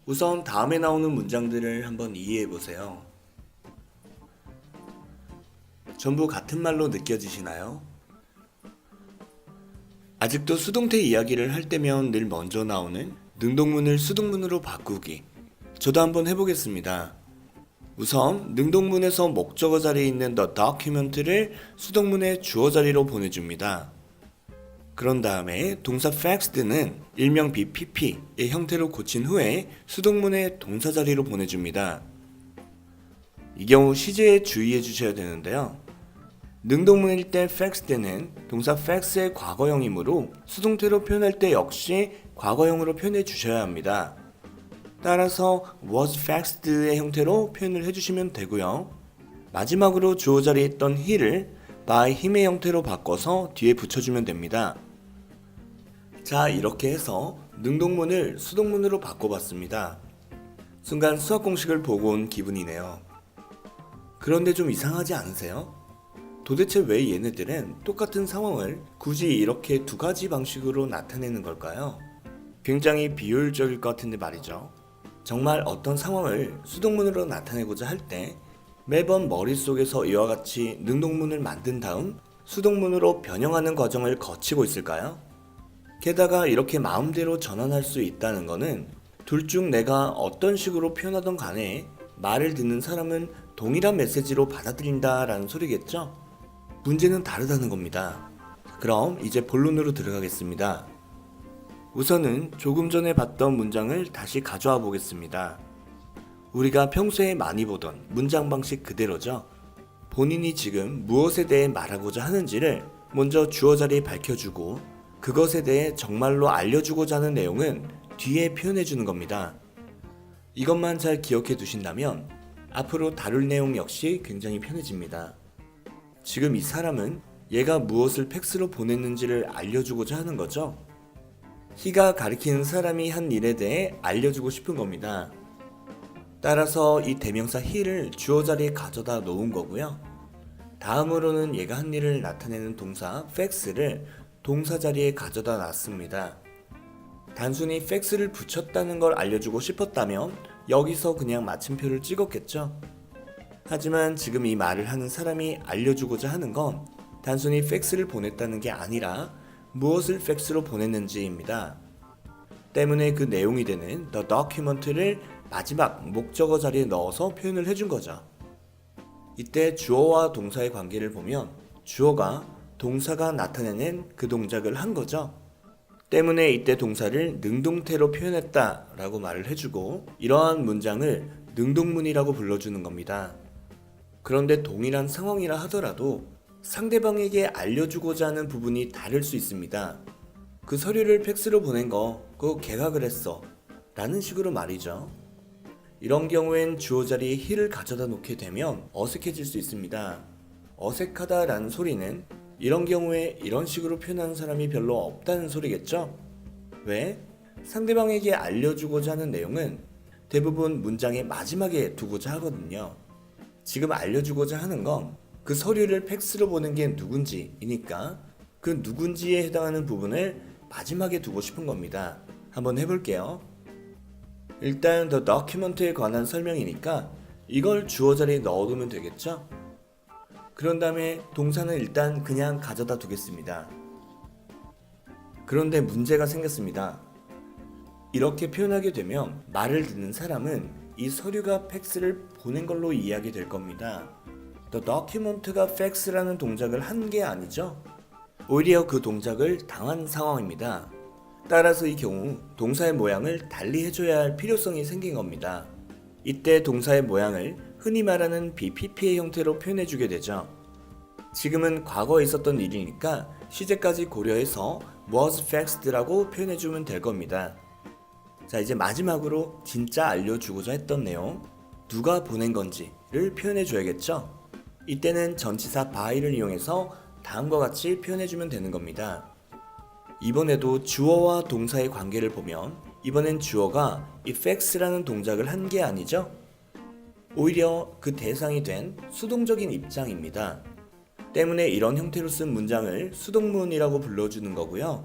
우선 다음에 나오는 문장들을 한번 이해해 보세요. 전부 같은 말로 느껴지시나요? 아직도 수동태 이야기를 할 때면 늘 먼저 나오는 능동문을 수동문으로 바꾸기. 저도 한번 해보겠습니다. 우선 능동문에서 목적어 자리에 있는 the document를 수동문의 주어 자리로 보내줍니다. 그런 다음에 동사 faxed는 일명 BPP의 형태로 고친 후에 수동문의 동사 자리로 보내줍니다. 이 경우 시제에 주의해 주셔야 되는데요. 능동문일 때 faxed는 동사 fax의 과거형이므로 수동태로 표현할 때 역시 과거형으로 표현해 주셔야 합니다. 따라서 was faxed의 형태로 표현을 해주시면 되고요. 마지막으로 주어 자리에 있던 he를 by him의 형태로 바꿔서 뒤에 붙여주면 됩니다. 자, 이렇게 해서 능동문을 수동문으로 바꿔봤습니다. 순간 수학 공식을 보고 온 기분이네요. 그런데 좀 이상하지 않으세요? 도대체 왜 얘네들은 똑같은 상황을 굳이 이렇게 두 가지 방식으로 나타내는 걸까요? 굉장히 비효율적일 것 같은데 말이죠. 정말 어떤 상황을 수동문으로 나타내고자 할 때 매번 머릿속에서 이와 같이 능동문을 만든 다음 수동문으로 변형하는 과정을 거치고 있을까요? 게다가 이렇게 마음대로 전환할 수 있다는 것은 둘 중 내가 어떤 식으로 표현하던 간에 말을 듣는 사람은 동일한 메시지로 받아들인다라는 소리겠죠? 문제는 다르다는 겁니다. 그럼 이제 본론으로 들어가겠습니다. 우선은 조금 전에 봤던 문장을 다시 가져와 보겠습니다. 우리가 평소에 많이 보던 문장 방식 그대로죠. 본인이 지금 무엇에 대해 말하고자 하는지를 먼저 주어 자리에 밝혀주고 그것에 대해 정말로 알려주고자 하는 내용은 뒤에 표현해주는 겁니다. 이것만 잘 기억해 두신다면 앞으로 다룰 내용 역시 굉장히 편해집니다. 지금 이 사람은 얘가 무엇을 팩스로 보냈는지를 알려주고자 하는 거죠. he가 가리키는 사람이 한 일에 대해 알려주고 싶은 겁니다. 따라서 이 대명사 he를 주어 자리에 가져다 놓은 거고요. 다음으로는 얘가 한 일을 나타내는 동사 fax를 동사 자리에 가져다 놨습니다. 단순히 fax를 붙였다는 걸 알려주고 싶었다면 여기서 그냥 마침표를 찍었겠죠. 하지만 지금 이 말을 하는 사람이 알려주고자 하는 건 단순히 팩스를 보냈다는 게 아니라 무엇을 팩스로 보냈는지입니다. 때문에 그 내용이 되는 the document를 마지막 목적어 자리에 넣어서 표현을 해준 거죠. 이때 주어와 동사의 관계를 보면 주어가 동사가 나타내는 그 동작을 한 거죠. 때문에 이때 동사를 능동태로 표현했다라고 말을 해주고 이러한 문장을 능동문이라고 불러주는 겁니다. 그런데 동일한 상황이라 하더라도 상대방에게 알려주고자 하는 부분이 다를 수 있습니다. 그 서류를 팩스로 보낸 거 그거 걔가 그랬어 라는 식으로 말이죠. 이런 경우엔 주어 자리에 he를 가져다 놓게 되면 어색해질 수 있습니다. 어색하다 라는 소리는 이런 경우에 이런 식으로 표현하는 사람이 별로 없다는 소리겠죠? 왜? 상대방에게 알려주고자 하는 내용은 대부분 문장의 마지막에 두고자 하거든요. 지금 알려주고자 하는 건 그 서류를 팩스로 보낸 게 누군지이니까 그 누군지에 해당하는 부분을 마지막에 두고 싶은 겁니다. 한번 해볼게요. 일단 the document에 관한 설명이니까 이걸 주어 자리에 넣어두면 되겠죠? 그런 다음에 동사는 일단 그냥 가져다 두겠습니다. 그런데 문제가 생겼습니다. 이렇게 표현하게 되면 말을 듣는 사람은 이 서류가 팩스를 보낸 걸로 이해하게 될 겁니다. The document가 fax라는 동작을 한 게 아니죠. 오히려 그 동작을 당한 상황입니다. 따라서 이 경우 동사의 모양을 달리 해줘야 할 필요성이 생긴 겁니다. 이때 동사의 모양을 흔히 말하는 BPP의 형태로 표현해주게 되죠. 지금은 과거에 있었던 일이니까 시제까지 고려해서 was faxed라고 표현해주면 될 겁니다. 자, 이제 마지막으로 진짜 알려주고자 했던 내용, 누가 보낸 건지를 표현해줘야겠죠. 이때는 전치사 by를 이용해서 다음과 같이 표현해주면 되는 겁니다. 이번에도 주어와 동사의 관계를 보면 이번엔 주어가 이 fax라는 동작을 한 게 아니죠. 오히려 그 대상이 된 수동적인 입장입니다. 때문에 이런 형태로 쓴 문장을 수동문이라고 불러주는 거고요.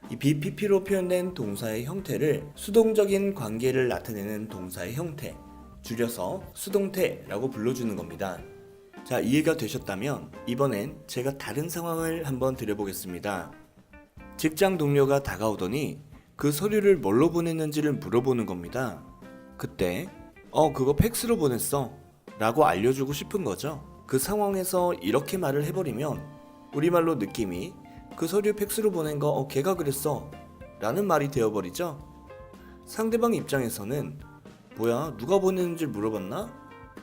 이 BPP로 표현된 동사의 형태를 수동적인 관계를 나타내는 동사의 형태, 줄여서 수동태라고 불러주는 겁니다. 자, 이해가 되셨다면 이번엔 제가 다른 상황을 한번 드려보겠습니다. 직장 동료가 다가오더니 그 서류를 뭘로 보냈는지를 물어보는 겁니다. 그때 그거 팩스로 보냈어 라고 알려주고 싶은 거죠. 그 상황에서 이렇게 말을 해버리면 우리말로 느낌이 그 서류 팩스로 보낸 거 걔가 그랬어 라는 말이 되어버리죠. 상대방 입장에서는 뭐야, 누가 보냈는지 물어봤나?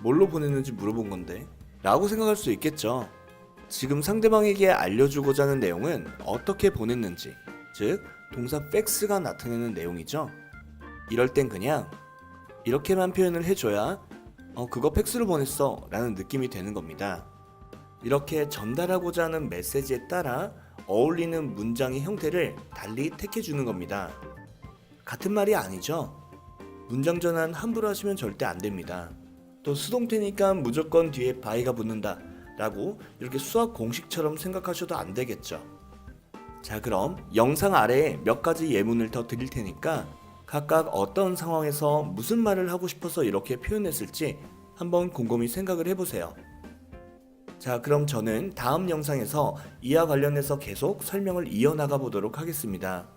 뭘로 보냈는지 물어본 건데 라고 생각할 수 있겠죠. 지금 상대방에게 알려주고자 하는 내용은 어떻게 보냈는지, 즉 동사 팩스가 나타내는 내용이죠. 이럴 땐 그냥 이렇게만 표현을 해줘야 그거 팩스로 보냈어 라는 느낌이 되는 겁니다. 이렇게 전달하고자 하는 메시지에 따라 어울리는 문장의 형태를 달리 택해주는 겁니다. 같은 말이 아니죠. 문장 전환 함부로 하시면 절대 안 됩니다. 또 수동태니까 무조건 뒤에 by가 붙는다 라고 이렇게 수학 공식처럼 생각하셔도 안 되겠죠. 자, 그럼 영상 아래에 몇 가지 예문을 더 드릴 테니까 각각 어떤 상황에서 무슨 말을 하고 싶어서 이렇게 표현했을지 한번 곰곰이 생각을 해보세요. 자, 그럼 저는 다음 영상에서 이와 관련해서 계속 설명을 이어나가 보도록 하겠습니다.